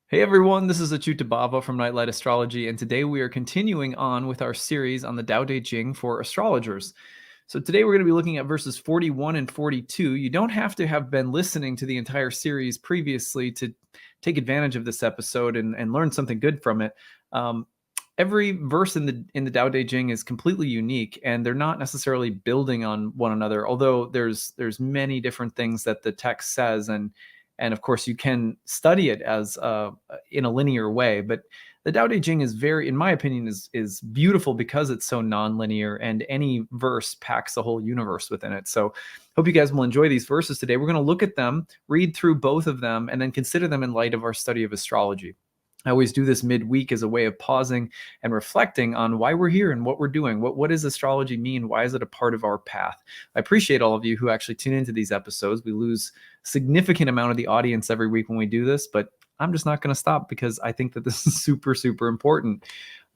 Hey everyone, this is acyuta-bhava from Nightlight Astrology, and today we are continuing on with our series on the Tao Te Ching for astrologers. So today we're going to be looking at verses 41 and 42. You don't have to have been listening to the entire series previously to take advantage of this episode and learn something good from it. Every verse in the Tao Te Ching is completely unique, and they're not necessarily building on one another. Although there's many different things that the text says, and of course you can study it as in a linear way. But the Tao Te Ching is very, in my opinion, is beautiful because it's so non-linear, and any verse packs a whole universe within it. So hope you guys will enjoy these verses today. We're going to look at them, read through both of them, and then consider them in light of our study of astrology. I always do this midweek as a way of pausing and reflecting on why we're here and what we're doing. What does astrology mean? Why is it a part of our path? I appreciate all of you who actually tune into these episodes. We lose a significant amount of the audience every week when we do this, but I'm just not going to stop because I think that this is super, super important.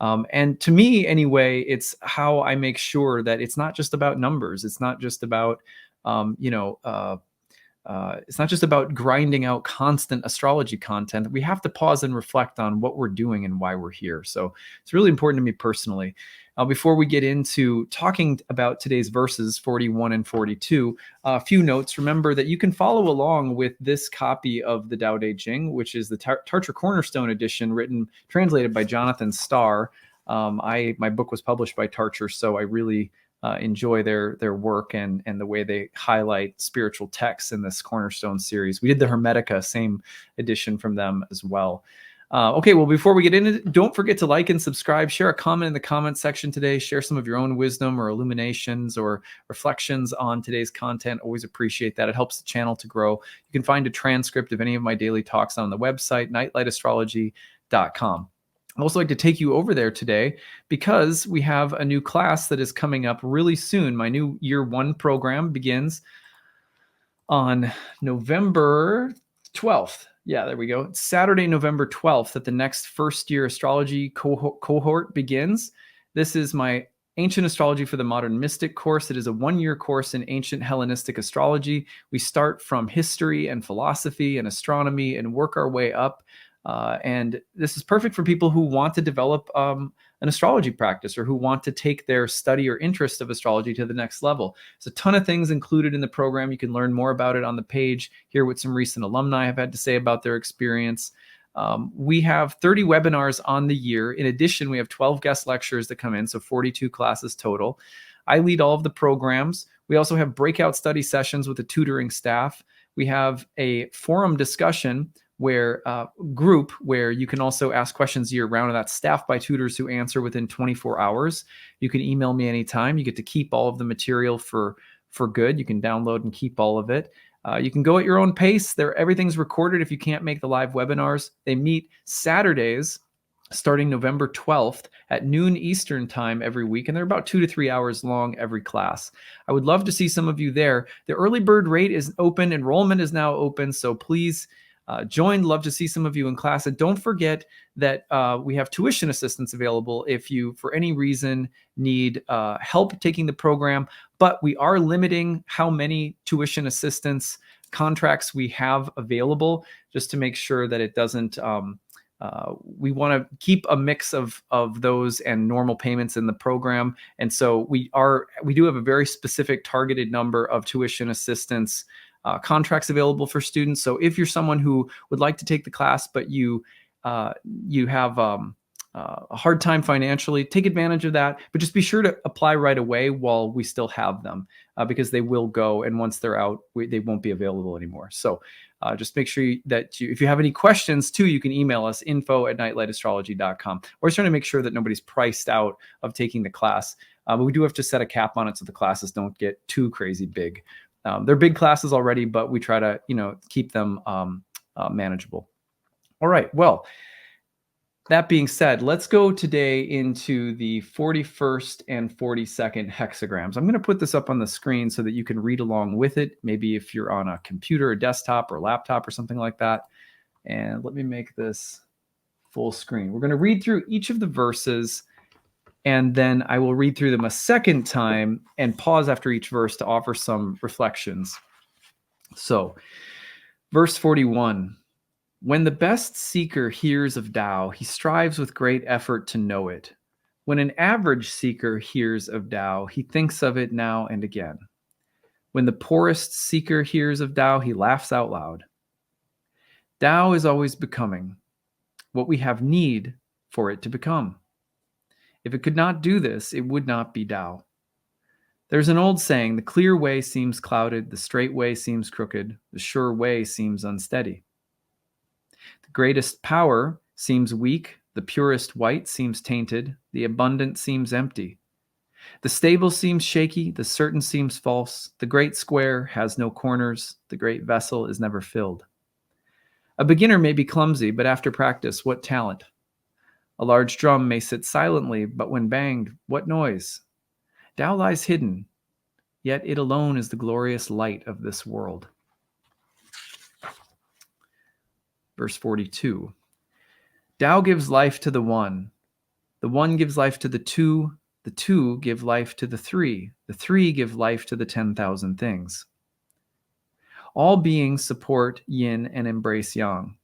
And to me, anyway, it's how I make sure that it's not just about numbers. It's not just about, it's not just about grinding out constant astrology content. We have to pause and reflect on what we're doing and why we're here. So it's really important to me personally. Before we get into talking about today's verses 41 and 42, a few notes. Remember that you can follow along with this copy of the Tao Te Ching, which is the Tarcher Cornerstone edition, translated by Jonathan Starr. My book was published by Tarcher, so I really enjoy their work and the way they highlight spiritual texts in this Cornerstone series. We did the Hermetica, same edition from them as well. Okay, well, before we get into it, don't forget to like and subscribe. Share a comment in the comment section today. Share some of your own wisdom or illuminations or reflections on today's content. Always appreciate that. It helps the channel to grow. You can find a transcript of any of my daily talks on the website, nightlightastrology.com. I'd also like to take you over there today because we have a new class that is coming up really soon. My new year one program begins on November 12th. Yeah, there we go. It's Saturday, November 12th, that the next first year astrology cohort begins. This is my Ancient Astrology for the Modern Mystic course. It is a one-year course in ancient Hellenistic astrology. We start from history and philosophy and astronomy and work our way up. And this is perfect for people who want to develop an astrology practice or who want to take their study or interest of astrology to the next level. There's a ton of things included in the program. You can learn more about it on the page, hear what some recent alumni have had to say about their experience. We have 30 webinars on the year. In addition, we have 12 guest lectures that come in, so 42 classes total. I lead all of the programs. We also have breakout study sessions with the tutoring staff. We have a forum discussion group where you can also ask questions year round, and that's staffed by tutors who answer within 24 hours. You can email me anytime. You get to keep all of the material for good. You can download and keep all of it. You can go at your own pace. Everything's recorded if you can't make the live webinars. They meet Saturdays starting November 12th at noon Eastern time every week, and they're about 2 to 3 hours long every class. I would love to see some of you there. The early bird rate is open. Enrollment is now open, so please join. Love to see some of you in class. And don't forget that we have tuition assistance available if you, for any reason, need help taking the program. But we are limiting how many tuition assistance contracts we have available, just to make sure that it doesn't. We want to keep a mix of those and normal payments in the program. And so we do have a very specific targeted number of tuition assistance contracts available for students. So if you're someone who would like to take the class, but you have a hard time financially, take advantage of that. But just be sure to apply right away while we still have them, because they will go, and once they're out, they won't be available anymore. So just make sure that if you have any questions too, you can email us, info@nightlightastrology.com. We're trying to make sure that nobody's priced out of taking the class. But we do have to set a cap on it so the classes don't get too crazy big. They're big classes already, but we try to, keep them manageable. All right. Well, that being said, let's go today into the 41st and 42nd hexagrams. I'm going to put this up on the screen so that you can read along with it. Maybe if you're on a computer, a desktop, or laptop or something like that. And let me make this full screen. We're going to read through each of the verses And then I will read through them a second time and pause after each verse to offer some reflections. So, verse 41. When the best seeker hears of Tao, he strives with great effort to know it. When an average seeker hears of Tao, he thinks of it now and again. When the poorest seeker hears of Tao, he laughs out loud. Tao is always becoming what we have need for it to become. If it could not do this, it would not be Tao. There's an old saying, the clear way seems clouded, the straight way seems crooked, the sure way seems unsteady. The greatest power seems weak, the purest white seems tainted, the abundant seems empty. The stable seems shaky, the certain seems false, the great square has no corners, the great vessel is never filled. A beginner may be clumsy, but after practice, what talent? A large drum may sit silently, but when banged, what noise? Tao lies hidden, yet it alone is the glorious light of this world. Verse 42. Tao gives life to the one gives life to the two give life to the three give life to the 10,000 things. All beings support yin and embrace yang,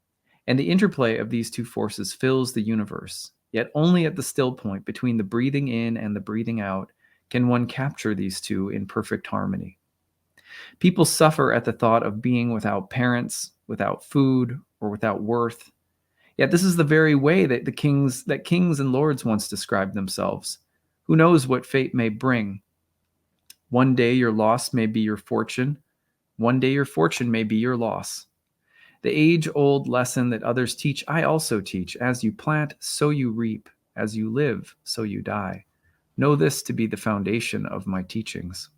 and the interplay of these two forces fills the universe. Yet only at the still point between the breathing in and the breathing out can one capture these two in perfect harmony. People suffer at the thought of being without parents, without food, or without worth. Yet this is the very way that kings and lords once described themselves. Who knows what fate may bring? One day your loss may be your fortune. One day your fortune may be your loss. The age-old lesson that others teach, I also teach. As you plant, so you reap. As you live, so you die. Know this to be the foundation of my teachings.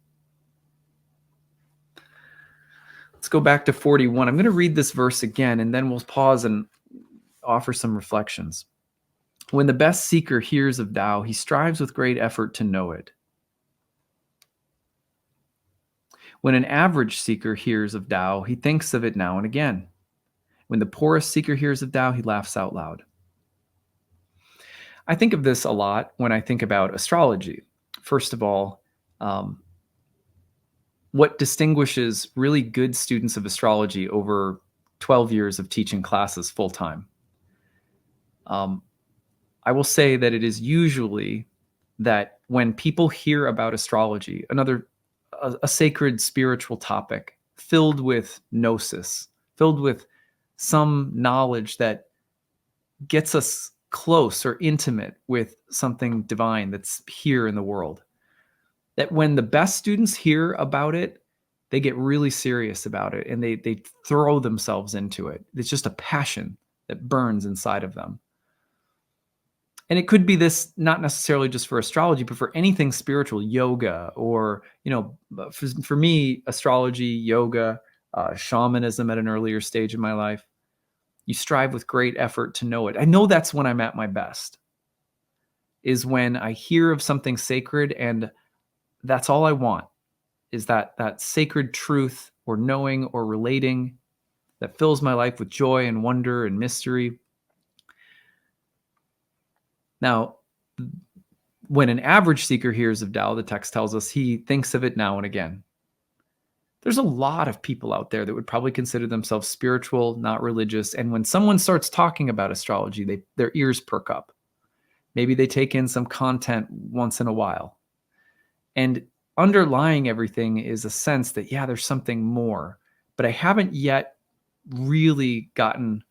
Let's go back to 41. I'm going to read this verse again, and then we'll pause and offer some reflections. When the best seeker hears of Tao, he strives with great effort to know it. When an average seeker hears of Tao, he thinks of it now and again. When the poorest seeker hears of Tao, he laughs out loud. I think of this a lot when I think about astrology. First of all, what distinguishes really good students of astrology over 12 years of teaching classes full-time? I will say that it is usually that when people hear about astrology, a sacred spiritual topic filled with gnosis, filled with some knowledge that gets us close or intimate with something divine that's here in the world, that when the best students hear about it, they get really serious about it and they throw themselves into it. It's just a passion that burns inside of them. And it could be this, not necessarily just for astrology, but for anything spiritual, yoga, or, for me, astrology, yoga, shamanism at an earlier stage in my life. You strive with great effort to know it. I know that's when I'm at my best, is when I hear of something sacred and that's all I want, is that sacred truth or knowing or relating that fills my life with joy and wonder and mystery. Now, when an average seeker hears of Tao, the text tells us he thinks of it now and again. There's a lot of people out there that would probably consider themselves spiritual, not religious. And when someone starts talking about astrology, their ears perk up. Maybe they take in some content once in a while. And underlying everything is a sense that, yeah, there's something more. But I haven't yet really gotten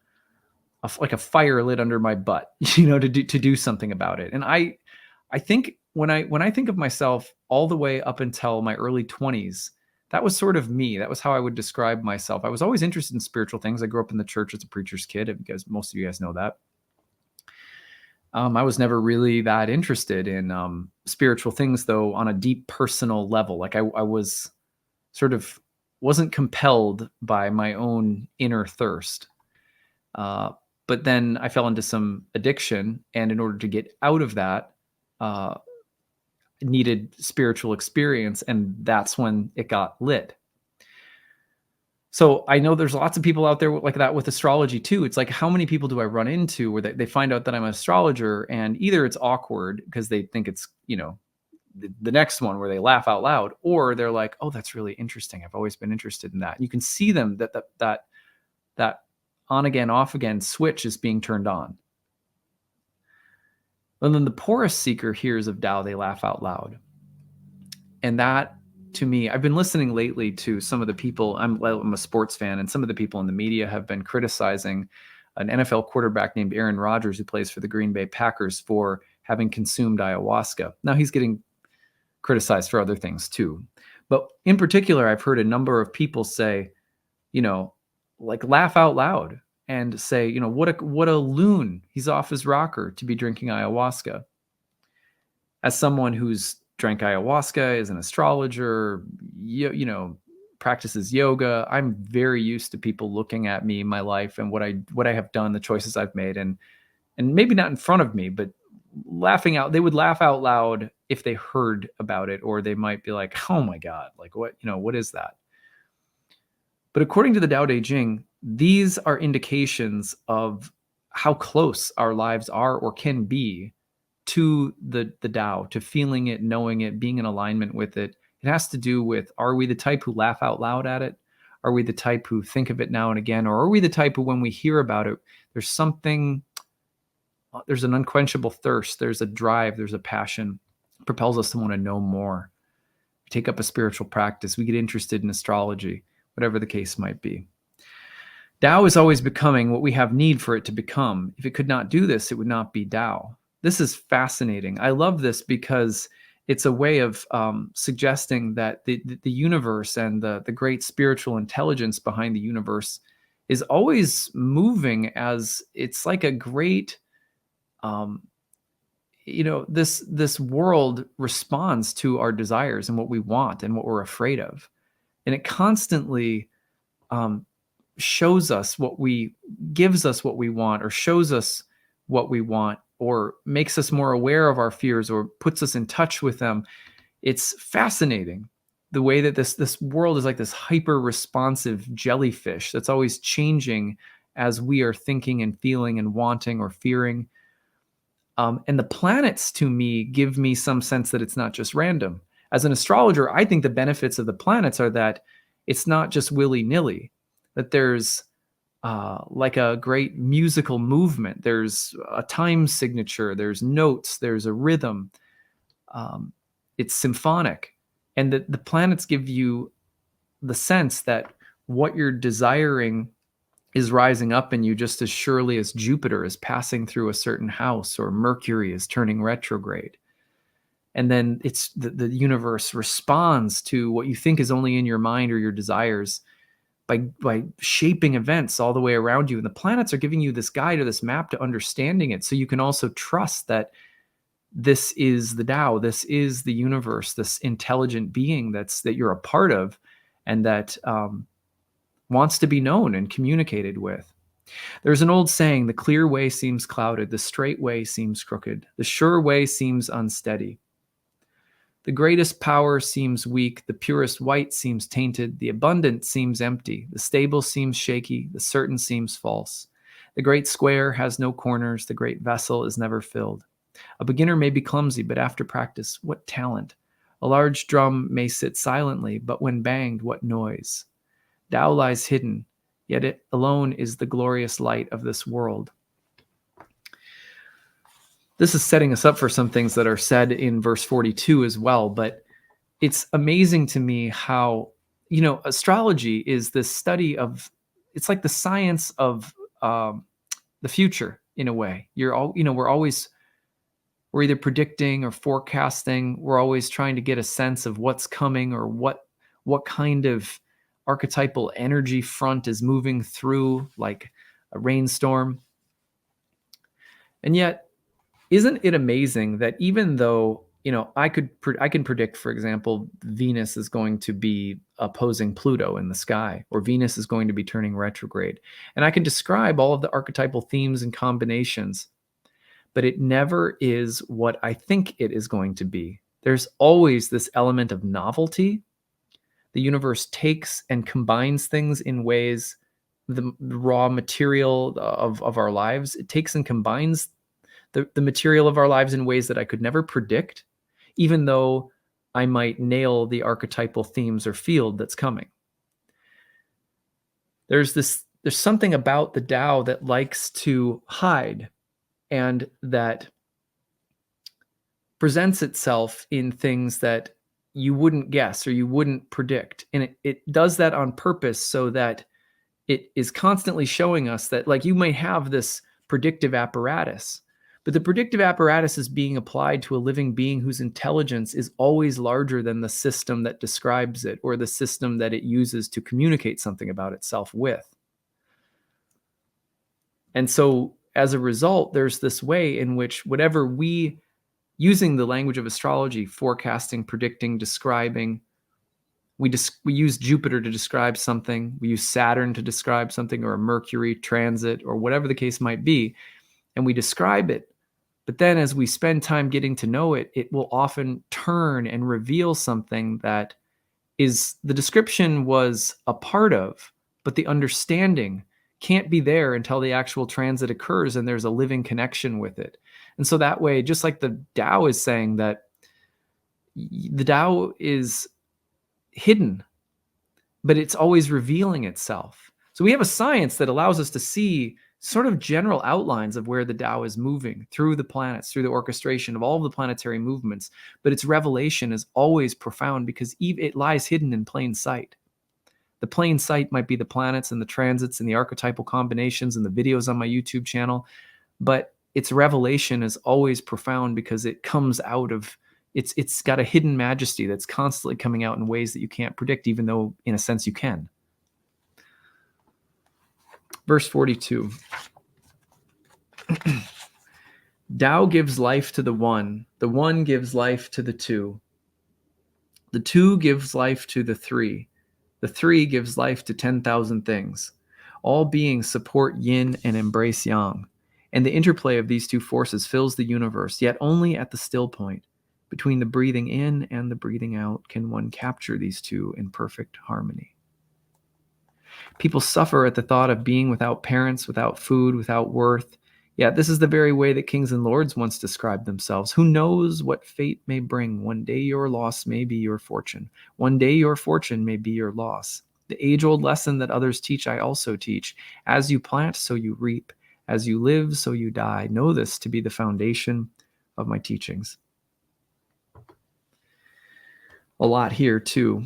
like a fire lit under my butt, to do something about it. And I think when I think of myself all the way up until my early 20s, that was sort of me. That was how I would describe myself. I was always interested in spiritual things. I grew up in the church as a preacher's kid, because most of you guys know that. I was never really that interested in spiritual things, though, on a deep personal level. Like I was sort of wasn't compelled by my own inner thirst. But then I fell into some addiction, and in order to get out of that, needed spiritual experience, and that's when it got lit. So I know there's lots of people out there like that with astrology too. It's like, how many people do I run into where they find out that I'm an astrologer, and either it's awkward because they think it's, the next one where they laugh out loud, or they're like, oh, that's really interesting. I've always been interested in that. You can see them that on again, off again switch is being turned on. And then the porous seeker hears of Tao, they laugh out loud. And that, to me, I've been listening lately to some of the people, I'm a sports fan, and some of the people in the media have been criticizing an NFL quarterback named Aaron Rodgers, who plays for the Green Bay Packers, for having consumed ayahuasca. Now he's getting criticized for other things too. But in particular, I've heard a number of people say, like laugh out loud and say, what a loon. He's off his rocker to be drinking ayahuasca. As someone who's drank ayahuasca, is an astrologer, practices yoga, I'm very used to people looking at me, my life, and what I have done, the choices I've made, and maybe not in front of me, but laughing out. They would laugh out loud if they heard about it, or they might be like, "Oh my God, like what is that?" But according to the Tao Te Ching, these are indications of how close our lives are or can be to the Tao, to feeling it, knowing it, being in alignment with it. It has to do with, are we the type who laugh out loud at it? Are we the type who think of it now and again? Or are we the type who, when we hear about it, there's an unquenchable thirst, there's a drive, there's a passion, propels us to want to know more. We take up a spiritual practice, we get interested in astrology, whatever the case might be. Tao is always becoming what we have need for it to become. If it could not do this, it would not be Tao. This is fascinating. I love this because it's a way of suggesting that the universe and the great spiritual intelligence behind the universe is always moving, as it's like a great, this world responds to our desires and what we want and what we're afraid of. And it constantly gives us what we want, or shows us what we want, or makes us more aware of our fears, or puts us in touch with them. It's fascinating the way that this world is like this hyper responsive jellyfish that's always changing as we are thinking and feeling and wanting or fearing. And the planets, to me, give me some sense that it's not just random. As an astrologer, I think the benefits of the planets are that it's not just willy-nilly, that there's like a great musical movement. There's a time signature, there's notes, there's a rhythm. It's symphonic. And the planets give you the sense that what you're desiring is rising up in you just as surely as Jupiter is passing through a certain house, or Mercury is turning retrograde. And then it's the universe responds to what you think is only in your mind or your desires by shaping events all the way around you. And the planets are giving you this guide or this map to understanding it, so you can also trust that this is the Tao, this is the universe, this intelligent being that you're a part of, and that wants to be known and communicated with. There's an old saying, the clear way seems clouded, the straight way seems crooked, the sure way seems unsteady. The greatest power seems weak, the purest white seems tainted, the abundant seems empty, the stable seems shaky, the certain seems false. The great square has no corners, the great vessel is never filled. A beginner may be clumsy, but after practice, what talent! A large drum may sit silently, but when banged, what noise! Tao lies hidden, yet it alone is the glorious light of this world. This is setting us up for some things that are said in verse 42 as well, but it's amazing to me how, astrology is this study of, it's like the science of the future in a way. We're either predicting or forecasting. We're always trying to get a sense of what's coming, or what kind of archetypal energy front is moving through, like a rainstorm. And yet, isn't it amazing that even though, I can predict, for example, Venus is going to be opposing Pluto in the sky, or Venus is going to be turning retrograde, and I can describe all of the archetypal themes and combinations, but it never is what I think it is going to be. There's always this element of novelty The universe takes and combines things in ways, the raw material of our lives, it takes and combines the material of our lives in ways that I could never predict, even though I might nail the archetypal themes or field that's coming. There's something about the Tao that likes to hide and that presents itself in things that you wouldn't guess or you wouldn't predict. And it does that on purpose so that it is constantly showing us that, like, you might have this predictive apparatus, but the predictive apparatus is being applied to a living being whose intelligence is always larger than the system that describes it or the system that it uses to communicate something about itself with. And so as a result, there's this way in which whatever we, using the language of astrology, forecasting, predicting, describing, we use Jupiter to describe something, we use Saturn to describe something, or a Mercury transit, or whatever the case might be, and we describe it. But then as we spend time getting to know it, it will often turn and reveal something that is the description was a part of, but the understanding can't be there until the actual transit occurs and there's a living connection with it. And so that way, just like the Tao is saying that the Tao is hidden, but it's always revealing itself. So we have a science that allows us to see sort of general outlines of where the Tao is moving through the planets, through the orchestration of all of the planetary movements. But its revelation is always profound because it lies hidden in plain sight. The plain sight might be the planets and the transits and the archetypal combinations and the videos on my YouTube channel, but its revelation is always profound because it comes out of, it's got a hidden majesty that's constantly coming out in ways that you can't predict, even though in a sense you can. Verse 42. Tao gives life to the one gives life to the two gives life to the three gives life to 10,000 things. All beings support yin and embrace yang, and the interplay of these two forces fills the universe, yet only at the still point. Between the breathing in and the breathing out can one capture these two in perfect harmony. People suffer at the thought of being without parents, without food, without worth. Yet this is the very way that kings and lords once described themselves. Who knows what fate may bring? One day your loss may be your fortune. One day your fortune may be your loss. The age-old lesson that others teach, I also teach. As you plant, so you reap. As you live, so you die. Know this to be the foundation of my teachings. A lot here, too.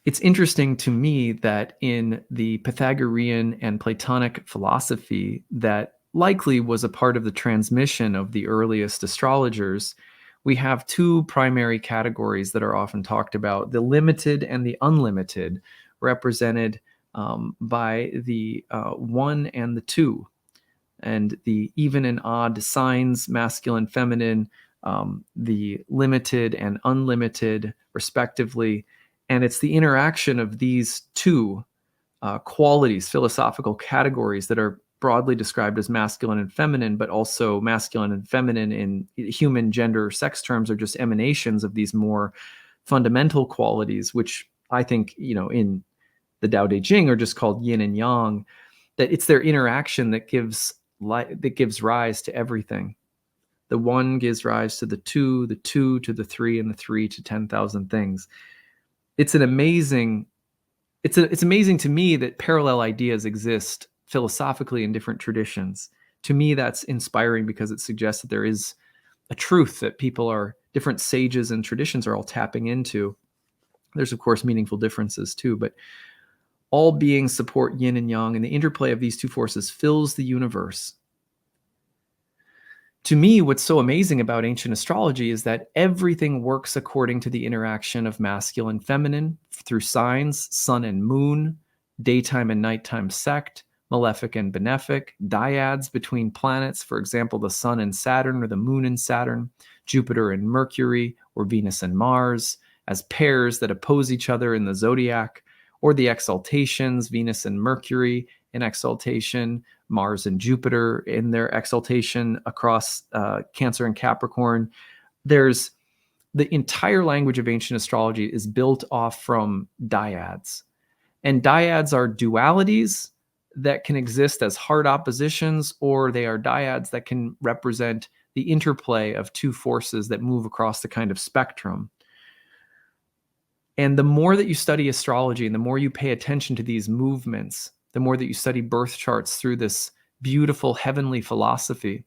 It's interesting to me that in the Pythagorean and Platonic philosophy that likely was a part of the transmission of the earliest astrologers, we have two primary categories that are often talked about: the limited and the unlimited, represented by the 1 and the 2, and the even and odd signs, masculine, feminine, the limited and unlimited, respectively. And it's the interaction of these two qualities, philosophical categories, that are broadly described as masculine and feminine, but also masculine and feminine in human gender sex terms are just emanations of these more fundamental qualities, which I think, in the Tao Te Ching are just called yin and yang, that it's their interaction that gives rise to everything. The 1 gives rise to the 2 to the 3, and the 3 to 10,000 things. It's amazing to me that parallel ideas exist philosophically in different traditions. To me, that's inspiring because it suggests that there is a truth that different sages and traditions are all tapping into. There's, of course, meaningful differences too, but all beings support yin and yang, and the interplay of these two forces fills the universe. To me, what's so amazing about ancient astrology is that everything works according to the interaction of masculine and feminine through signs, sun and moon, daytime and nighttime sect, malefic and benefic, dyads between planets, for example, the sun and Saturn, or the moon and Saturn, Jupiter and Mercury, or Venus and Mars, as pairs that oppose each other in the zodiac, or the exaltations, Venus and Mercury in exaltation, Mars and Jupiter in their exaltation across Cancer and Capricorn. There's the entire language of ancient astrology is built off from dyads. And dyads are dualities that can exist as hard oppositions, or they are dyads that can represent the interplay of two forces that move across the kind of spectrum. And the more that you study astrology and the more you pay attention to these movements, the more that you study birth charts through this beautiful heavenly philosophy,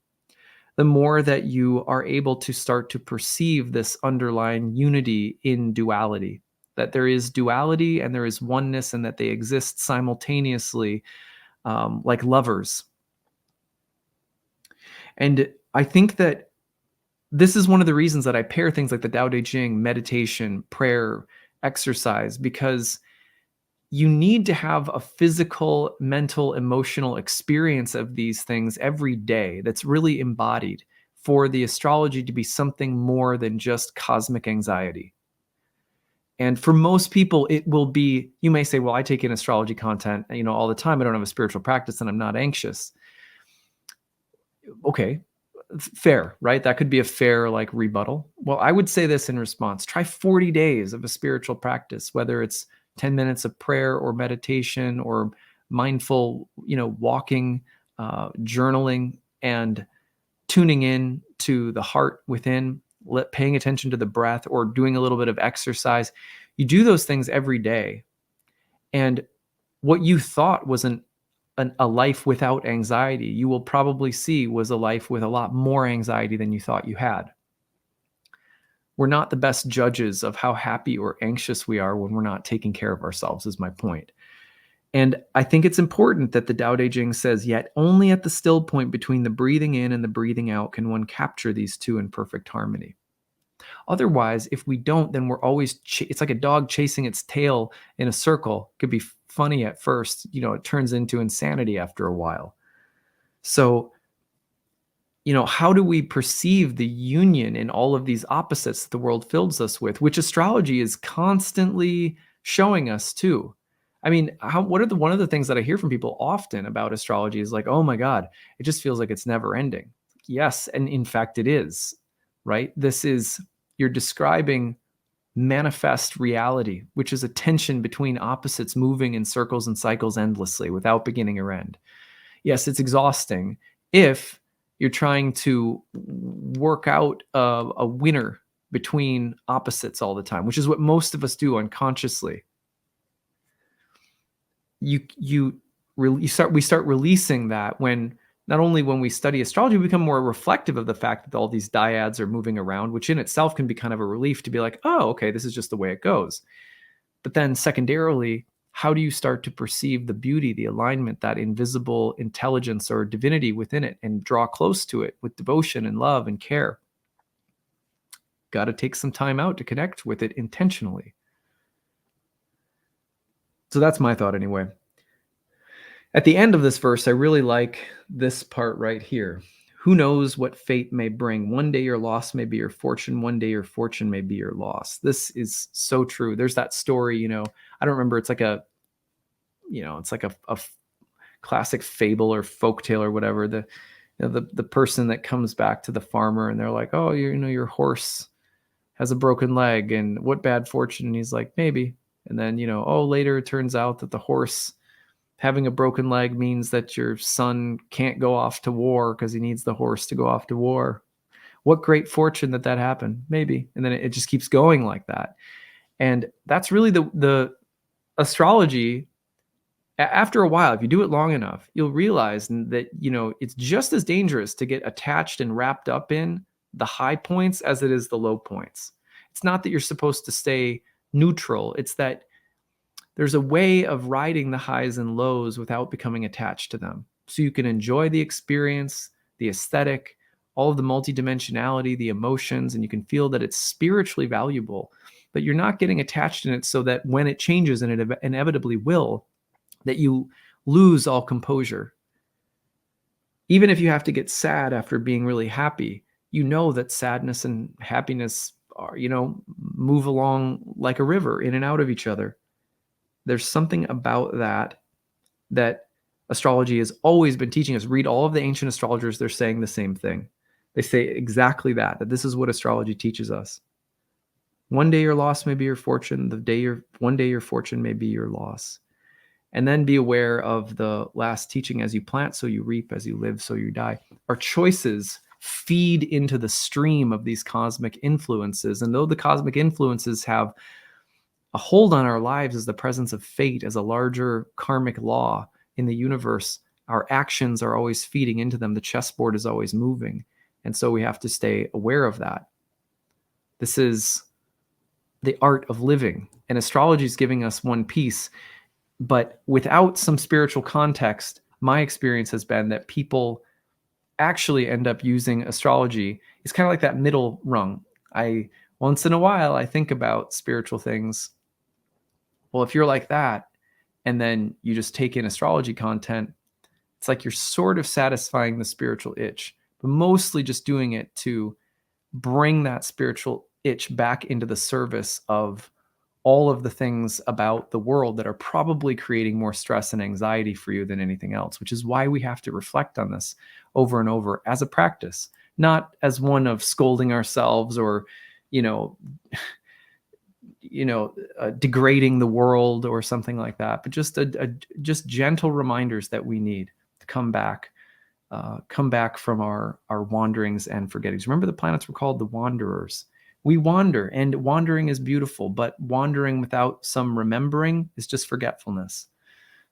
the more that you are able to start to perceive this underlying unity in duality, that there is duality and there is oneness, and that they exist simultaneously, like lovers. And I think that this is one of the reasons that I pair things like the Tao Te Ching, meditation, prayer, exercise, because you need to have a physical, mental, emotional experience of these things every day that's really embodied for the astrology to be something more than just cosmic anxiety. And for most people, it will be, you may say, well, I take in astrology content, all the time. I don't have a spiritual practice and I'm not anxious. Okay, fair, right? That could be a fair rebuttal. Well, I would say this in response: try 40 days of a spiritual practice, whether it's 10 minutes of prayer or meditation or mindful, walking, journaling, and tuning in to the heart within, paying attention to the breath, or doing a little bit of exercise. You do those things every day. And what you thought was a life without anxiety, you will probably see was a life with a lot more anxiety than you thought you had. We're not the best judges of how happy or anxious we are when we're not taking care of ourselves, is my point. And I think it's important that the Tao Te Ching says, yet only at the still point between the breathing in and the breathing out can one capture these two in perfect harmony. Otherwise, if we don't, then we're always, it's like a dog chasing its tail in a circle. It could be funny at first, it turns into insanity after a while. So, how do we perceive the union in all of these opposites that the world fills us with, which astrology is constantly showing us too? I mean, one of the things that I hear from people often about astrology is like, oh my God, it just feels like it's never ending. Yes, and in fact it is, right? You're describing manifest reality, which is a tension between opposites moving in circles and cycles endlessly without beginning or end. Yes, it's exhausting if you're trying to work out a winner between opposites all the time, which is what most of us do unconsciously. We start releasing that when, not only when we study astrology, we become more reflective of the fact that all these dyads are moving around, which in itself can be kind of a relief to be like, oh, okay, this is just the way it goes. But then secondarily, how do you start to perceive the beauty, the alignment, that invisible intelligence or divinity within it, and draw close to it with devotion and love and care? Got to take some time out to connect with it intentionally. So that's my thought anyway. At the end of this verse, I really like this part right here. Who knows what fate may bring? One day your loss may be your fortune. One day your fortune may be your loss. This is so true. There's that story, I don't remember. It's like it's like a classic fable or folktale or whatever. The person that comes back to the farmer and they're like, oh, your horse has a broken leg, and what bad fortune? And he's like, maybe. And then, later it turns out that the horse having a broken leg means that your son can't go off to war because he needs the horse to go off to war. What great fortune that happened, maybe. And then it just keeps going like that. And that's really the astrology. After a while, if you do it long enough, you'll realize that, it's just as dangerous to get attached and wrapped up in the high points as it is the low points. It's not that you're supposed to stay neutral. It's that there's a way of riding the highs and lows without becoming attached to them. So you can enjoy the experience, the aesthetic, all of the multidimensionality, the emotions, and you can feel that it's spiritually valuable, but you're not getting attached in it so that when it changes, and it inevitably will, that you lose all composure. Even if you have to get sad after being really happy, that sadness and happiness are, move along like a river in and out of each other. There's something about that astrology has always been teaching us. Read all of the ancient astrologers. They're saying the same thing. They say exactly that this is what astrology teaches us. One day your loss may be your fortune. One day your fortune may be your loss. And then be aware of the last teaching: as you plant, so you reap; as you live, so you die. Our choices feed into the stream of these cosmic influences. And though the cosmic influences have a hold on our lives as the presence of fate, as a larger karmic law in the universe, our actions are always feeding into them. The chessboard is always moving. And so we have to stay aware of that. This is the art of living. And astrology is giving us one piece. But without some spiritual context, my experience has been that people actually end up using astrology. It's kind of like that middle rung. Once in a while, I think about spiritual things. Well, if you're like that, and then you just take in astrology content, it's like you're sort of satisfying the spiritual itch, but mostly just doing it to bring that spiritual itch back into the service of all of the things about the world that are probably creating more stress and anxiety for you than anything else, which is why we have to reflect on this over and over as a practice, not as one of scolding ourselves or, you know, degrading the world or something like that, but just gentle reminders that we need to come back from our wanderings and forgettings. Remember, the planets were called the wanderers. We wander, and wandering is beautiful, but wandering without some remembering is just forgetfulness.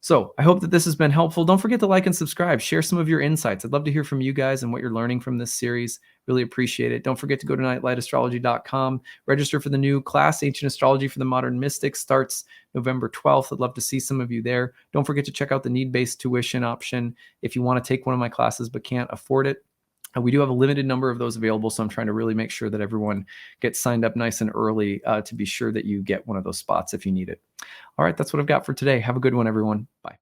So I hope that this has been helpful. Don't forget to like and subscribe. Share some of your insights. I'd love to hear from you guys and what you're learning from this series. Really appreciate it. Don't forget to go to nightlightastrology.com. Register for the new class, Ancient Astrology for the Modern Mystic, starts November 12th. I'd love to see some of you there. Don't forget to check out the need-based tuition option if you want to take one of my classes but can't afford it. We do have a limited number of those available, so I'm trying to really make sure that everyone gets signed up nice and early to be sure that you get one of those spots if you need it. All right, that's what I've got for today. Have a good one, everyone. Bye.